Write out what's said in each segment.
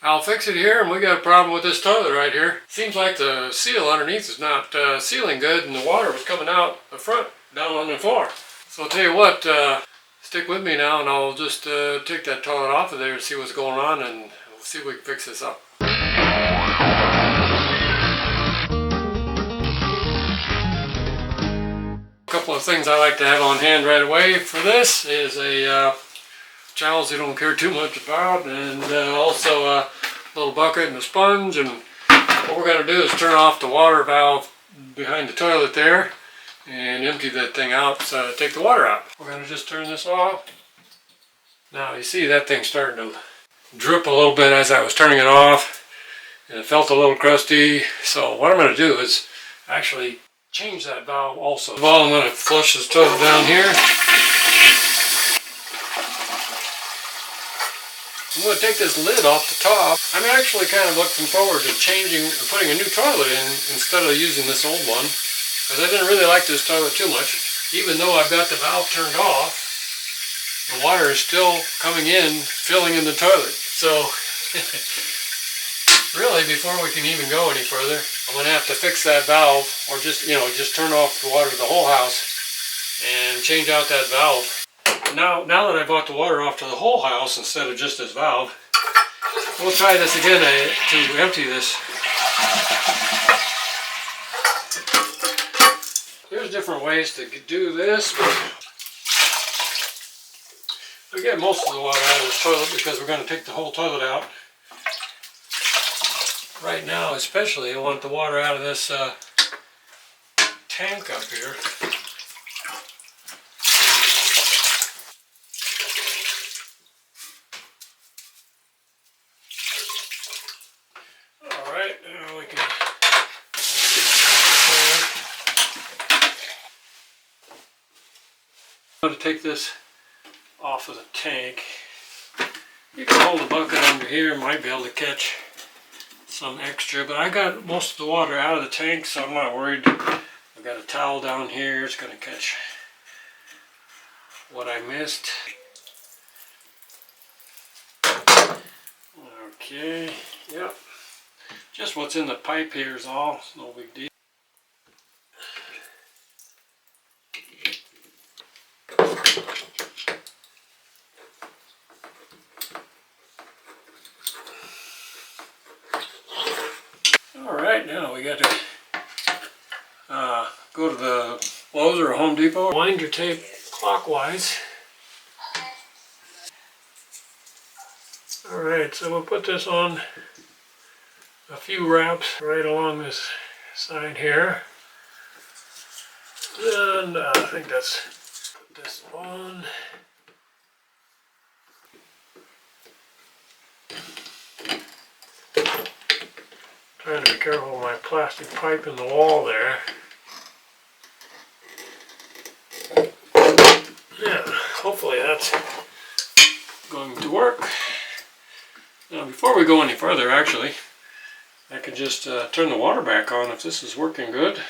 I'll fix it here, and we got a problem with this toilet right here. Seems like the seal underneath is not sealing good, and the water was coming out the front down on the floor. So I'll tell you what, stick with me now, and I'll just take that toilet off of there and see what's going on, and we'll see if we can fix this up. A couple of things I like to have on hand right away for this is a towels you don't care too much about, and also a little bucket and a sponge. And what we're going to do is turn off the water valve behind the toilet there and empty that thing out, so take the water out. We're going to just turn this off. Now you see that thing starting to drip a little bit as I was turning it off, and it felt a little crusty. So what I'm going to do is actually change that valve also. Well, I'm going to flush this toilet down here. I'm going to take this lid off the top. I'm actually kind of looking forward to changing and putting a new toilet in instead of using this old one, because I didn't really like this toilet too much. Even though I've got the valve turned off, the water is still coming in, filling in the toilet. So really, before we can even go any further, I'm going to have to fix that valve, or just turn off the water to the whole house and change out that valve. Now that I brought the water off to the whole house instead of just this valve, we'll try this again to empty this. There's different ways to do this, but we get most of the water out of this toilet because we're going to take the whole toilet out. Right now especially, I want the water out of this tank up here. Alright, now we can... I'm going to take this off of the tank. You can hold the bucket under here, might be able to catch some extra, but I got most of the water out of the tank, so I'm not worried. I've got a towel down here, it's going to catch what I missed. Okay, yep. Just what's in the pipe here is all, it's no big deal. Alright, now we got to go to the Lowe's or Home Depot. Wind your tape clockwise. Alright, so we'll put this on a few wraps right along this side here. And I think that's, put this on. Trying to be careful with my plastic pipe in the wall there. Yeah, hopefully that's going to work. Now before we go any further, actually, I could just turn the water back on if this is working good.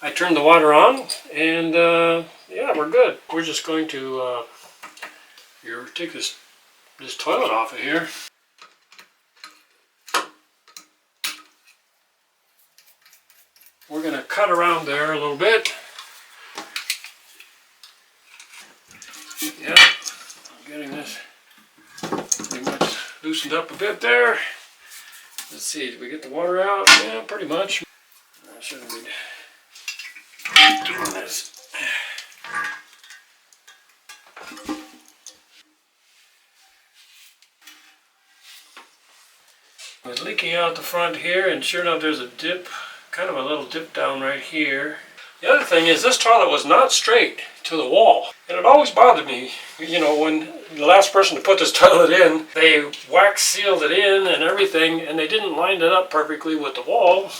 I turned the water on, and yeah, we're good. We're just going to take this toilet off of here. We're going to cut around there a little bit. Yeah, I'm getting this pretty much loosened up a bit there. Let's see, did we get the water out? Yeah, pretty much. I shouldn't be doing this. I was leaking out the front here, and sure enough there's a dip, kind of a little dip down right here. The other thing is, this toilet was not straight to the wall, and it always bothered me, you know, when the last person to put this toilet in, they wax sealed it in and everything, and they didn't line it up perfectly with the wall.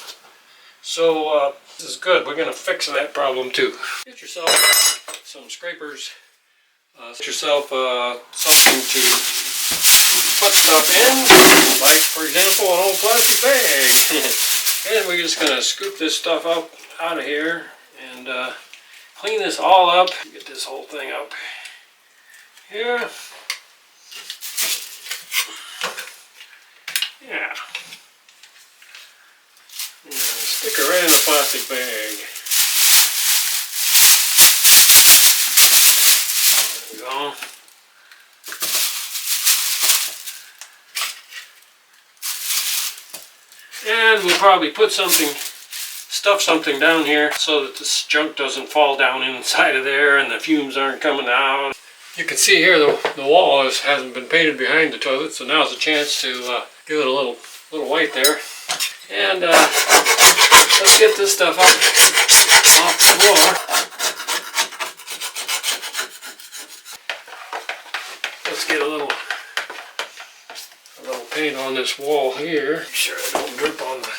So this is good. We're going to fix that problem too. Get yourself some scrapers. Get yourself something to put stuff in, like for example an old plastic bag. And we're just going to scoop this stuff up out of here and clean this all up. Get this whole thing up here. Yeah. And stick her right in a plastic bag. There we go. And we'll probably put stuff something down here so that this junk doesn't fall down inside of there and the fumes aren't coming out. You can see here the wall hasn't been painted behind the toilet, so now's the chance to give it a little white there. And let's get this stuff off the floor. Let's get a little paint on this wall here. Make sure I don't drip on the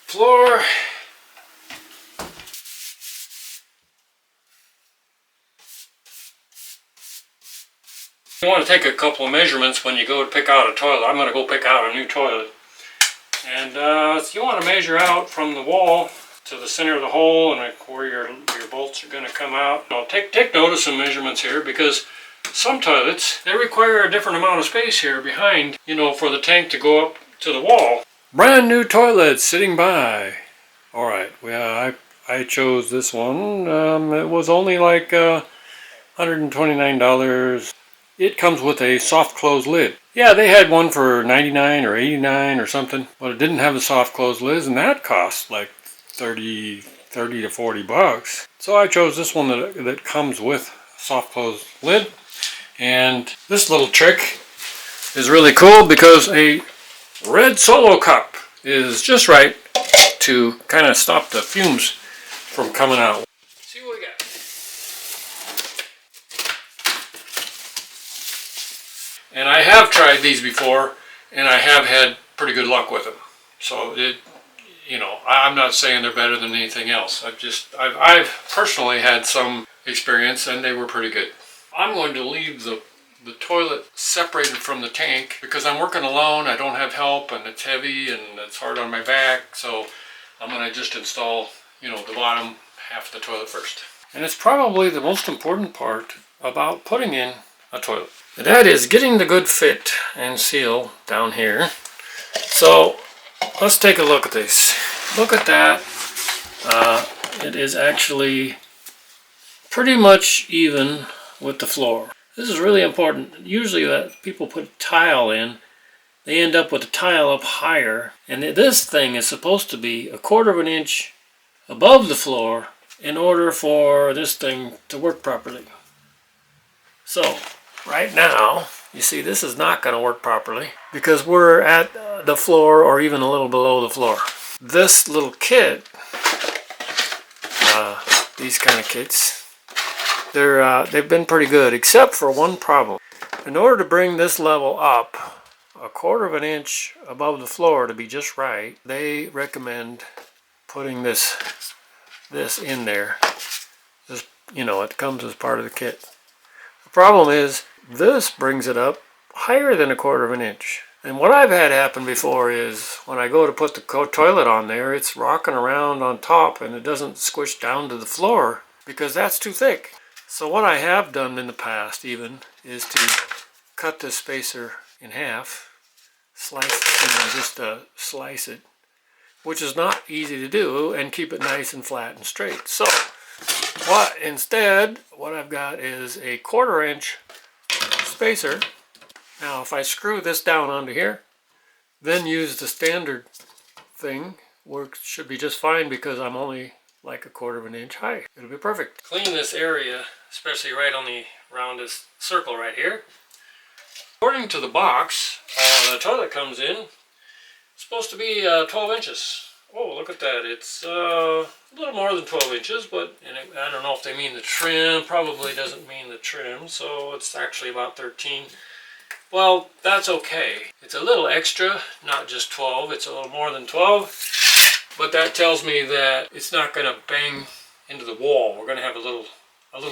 floor. You want to take a couple of measurements when you go to pick out a toilet. I'm going to go pick out a new toilet. And you want to measure out from the wall to the center of the hole and where your bolts are going to come out. Now take note of some measurements here, because some toilets, they require a different amount of space here behind, you know, for the tank to go up to the wall. Brand new toilet sitting by. Alright, well, I chose this one. It was only like $129. It comes with a soft close lid. Yeah, they had one for 99 or 89 or something, but it didn't have a soft close lid, and that cost like 30 to 40 bucks. So I chose this one that comes with a soft close lid. And this little trick is really cool because a red Solo cup is just right to kind of stop the fumes from coming out. Let's see what we got. And I have tried these before, and I have had pretty good luck with them. So I'm not saying they're better than anything else. I've personally had some experience, and they were pretty good. I'm going to leave the toilet separated from the tank because I'm working alone. I don't have help, and it's heavy and it's hard on my back. So I'm going to just install, the bottom half of the toilet first. And it's probably the most important part about putting in a toilet. And that is getting the good fit and seal down here. So let's take a look at this. Look at that. It is actually pretty much even with the floor. This is really important. Usually people put tile in, they end up with a tile up higher, and this thing is supposed to be 1/4 of an inch above the floor in order for this thing to work properly. So right now, you see this is not going to work properly because we're at the floor or even a little below the floor. This little kit, these kind of kits, they've been pretty good, except for one problem. In order to bring this level up 1/4 of an inch above the floor to be just right, they recommend putting this in there. This, it comes as part of the kit. The problem is this brings it up higher than 1/4 of an inch. And what I've had happen before is when I go to put the toilet on there, it's rocking around on top and it doesn't squish down to the floor because that's too thick. So what I have done in the past even is to cut this spacer in half, slice it, which is not easy to do, and keep it nice and flat and straight. So what I've got is a 1/4 inch spacer. Now if I screw this down onto here, then use the standard thing, should be just fine because I'm only like 1/4 of an inch high. It'll be perfect. Clean this area, especially right around this circle right here. According to the box, the toilet comes in, it's supposed to be 12 inches. Oh, look at that. It's a little more than 12 inches, but I don't know if they mean the trim. Probably doesn't mean the trim, so it's actually about 13. Well, that's okay. It's a little extra, not just 12. It's a little more than 12, but that tells me that it's not going to bang into the wall. We're going to have a little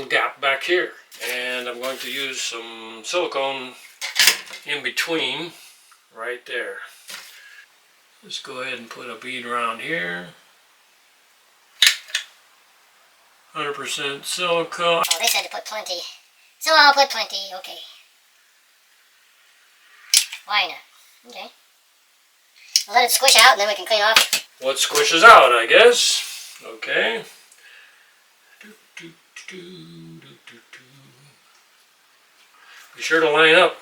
gap back here, and I'm going to use some silicone in between right there. Just go ahead and put a bead around here. 100% silicone. Oh, they said to put plenty, so I'll put plenty. Okay. Why not? Okay. We'll let it squish out and then we can clean off. What squishes out, I guess. Okay. Be sure to line up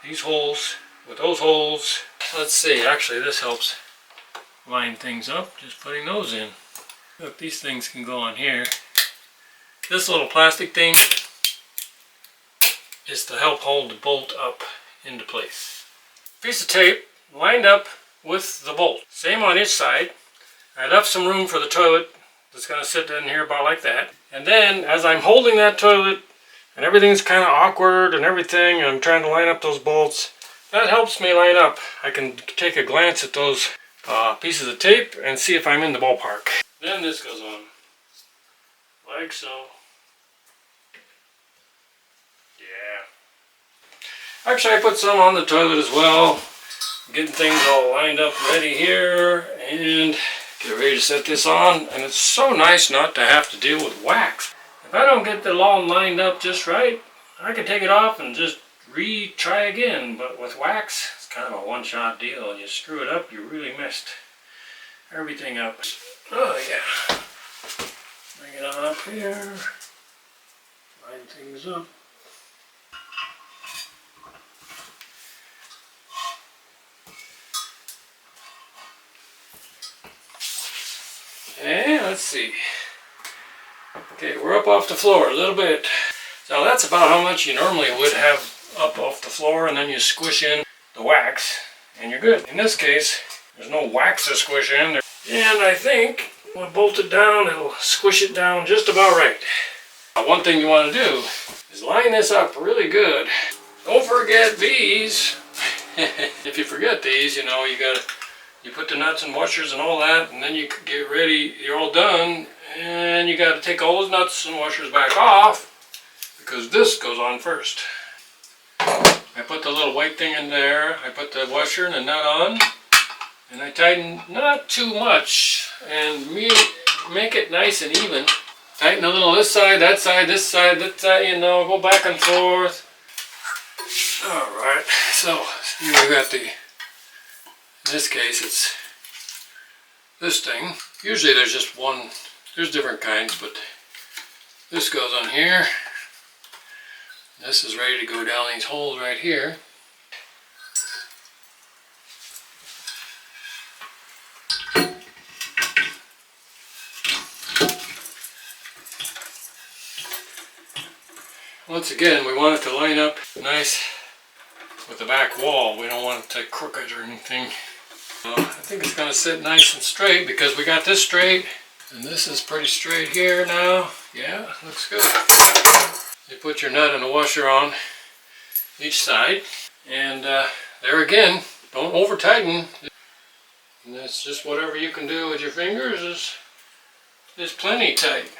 these holes with those holes. Let's see, actually this helps line things up, just putting those in. Look, these things can go on here. This little plastic thing is to help hold the bolt up into place. Piece of tape lined up with the bolt. Same on each side. I left some room for the toilet that's going to sit in here about like that. And then as I'm holding that toilet and everything's kind of awkward and everything, and I'm trying to line up those bolts, that helps me line up. I can take a glance at those pieces of tape and see if I'm in the ballpark. Then this goes on, like so. Yeah. Actually, I put some on the toilet as well. Getting things all lined up ready here, and get ready to set this on. And it's so nice not to have to deal with wax. If I don't get the lawn lined up just right, I can take it off and just retry again. But with wax, it's kind of a one-shot deal. You screw it up, you really messed everything up. Oh yeah. Bring it on up here. Line things up. And let's see. Okay, we're up off the floor a little bit. So that's about how much you normally would have up off the floor, and then you squish in the wax and you're good. In this case, there's no wax to squish in. And I think when bolted down, it'll squish it down just about right. One thing you want to do is line this up really good. Don't forget these. If you forget these, you know, you put the nuts and washers and all that, and then you get ready, you're all done, and you got to take all those nuts and washers back off, because this goes on first. I put the little white thing in there, I put the washer and the nut on, and I tighten not too much, and make it nice and even. Tighten a little this side, that side, this side, that side, you know, go back and forth. Alright, so here we got the, in this case it's this thing. Usually there's just one, there's different kinds, but this goes on here. This is ready to go down these holes right here. Once again, we want it to line up nice with the back wall. We don't want it to crooked or anything. I think it's going to sit nice and straight because we got this straight, and this is pretty straight here now. Yeah, looks good. You put your nut and the washer on each side, and there again, don't over tighten. And that's just whatever you can do with your fingers is plenty tight.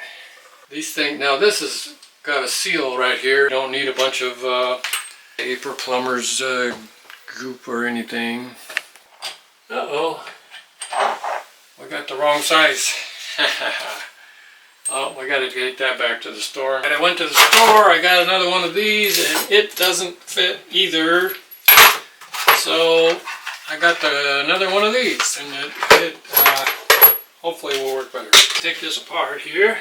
These things, now this has got a seal right here. You don't need a bunch of paper plumber's goop or anything. Uh-oh, we got the wrong size. Oh, we got to get that back to the store. And I went to the store, I got another one of these, and it doesn't fit either. So I got another one of these, and it hopefully will work better. Take this apart here.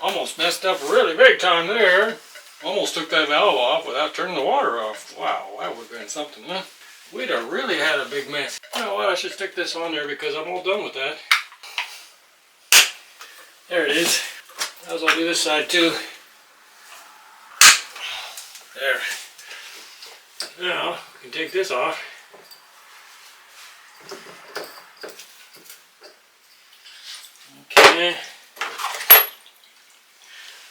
Almost messed up really big time there. Almost took that valve off without turning the water off. Wow, that would have been something, huh? We'd have really had a big mess. You know what, I should stick this on there because I'm all done with that. There it is. Might as well do this side too. There. Now, we can take this off. Okay.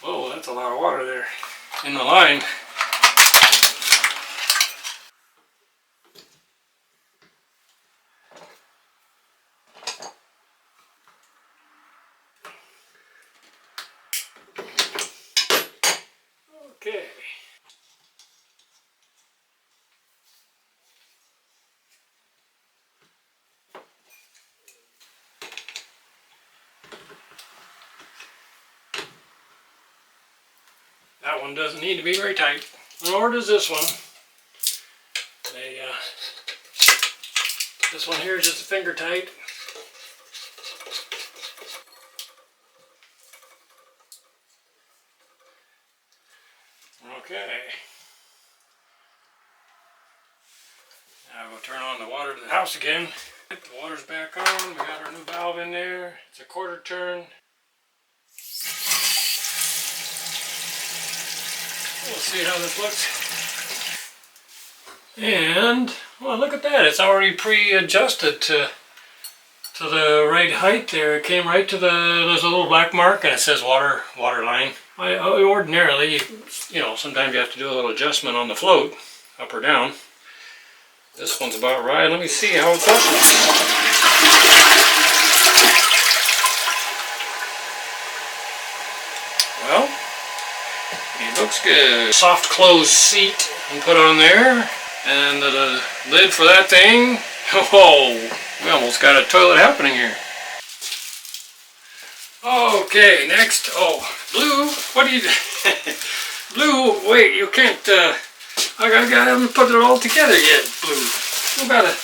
Whoa, that's a lot of water there in the line. Okay. That one doesn't need to be very tight, nor does this one. This one here is just a finger tight. Okay. Now we'll turn on the water to the house again. The water's back on. We got our new valve in there. It's a quarter turn. We'll see how this looks. And, well, look at that. It's already pre-adjusted to the right height there. It came right to there's a little black mark and it says water line. I ordinarily, you know, sometimes you have to do a little adjustment on the float, up or down. This one's about right. Let me see how it does. Well, it looks good. Soft close seat and put on there. And the lid for that thing. Oh, we almost got a toilet happening here. Okay, next. Oh, Blue, what do you... Blue, wait, you can't... I haven't put it all together yet, Blue. You gotta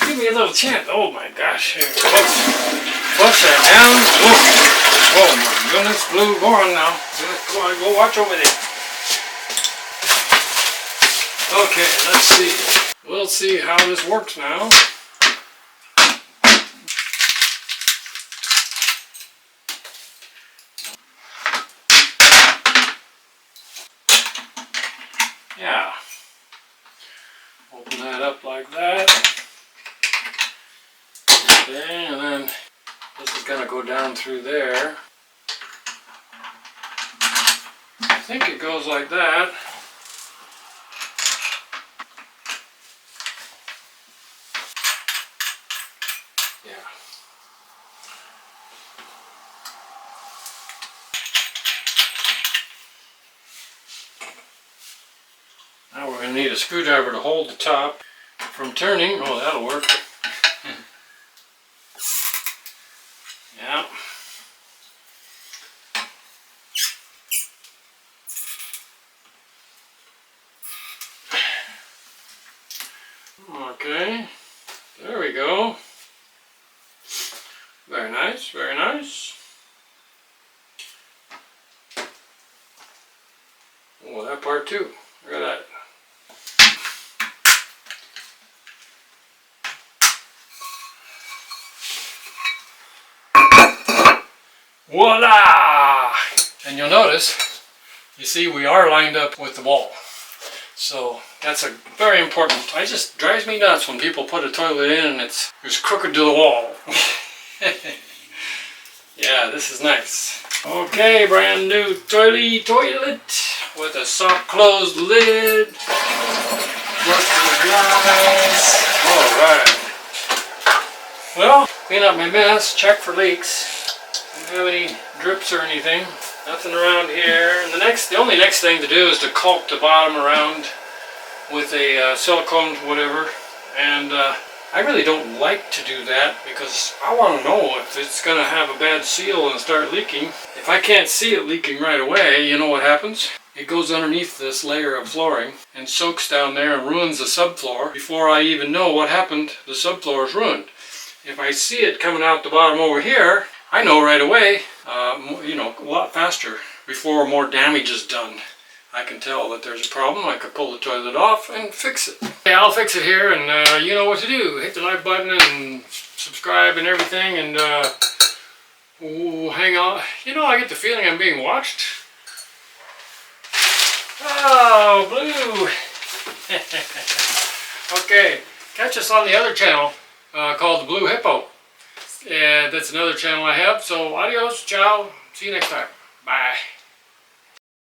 give me a little chance. Oh my gosh, here. Push that down. Oh my goodness, Blue, go on now. Go on, go watch over there. Okay, let's see. We'll see how this works now. Yeah. Open that up like that. Okay, and then this is going to go down through there. I think it goes like that. Now we're going to need a screwdriver to hold the top from turning. Oh, that'll work. Yeah. Okay. There we go. Very nice, very nice. Oh, that part too. Look at that. Voila! And you'll notice, you see, we are lined up with the wall. So that's a very important. It just drives me nuts when people put a toilet in and it's crooked to the wall. Yeah, this is nice. Okay, brand new toilet with a soft closed lid. Working nice. Alright. Well, clean up my mess, check for leaks. Don't have any drips or anything. Nothing around here. And the only next thing to do is to caulk the bottom around with a silicone whatever. And I really don't like to do that because I want to know if it's going to have a bad seal and start leaking. If I can't see it leaking right away, you know what happens? It goes underneath this layer of flooring and soaks down there and ruins the subfloor. Before I even know what happened, the subfloor is ruined. If I see it coming out the bottom over here, I know right away, you know, a lot faster before more damage is done. I can tell that there's a problem. I could pull the toilet off and fix it. Okay, I'll fix it here, and you know what to do. Hit the like button and subscribe and everything, and hang on. You know, I get the feeling I'm being watched. Oh, Blue. Okay, catch us on the other channel called the Blue Hippo. That's another channel I have. So adios, ciao, see you next time. Bye.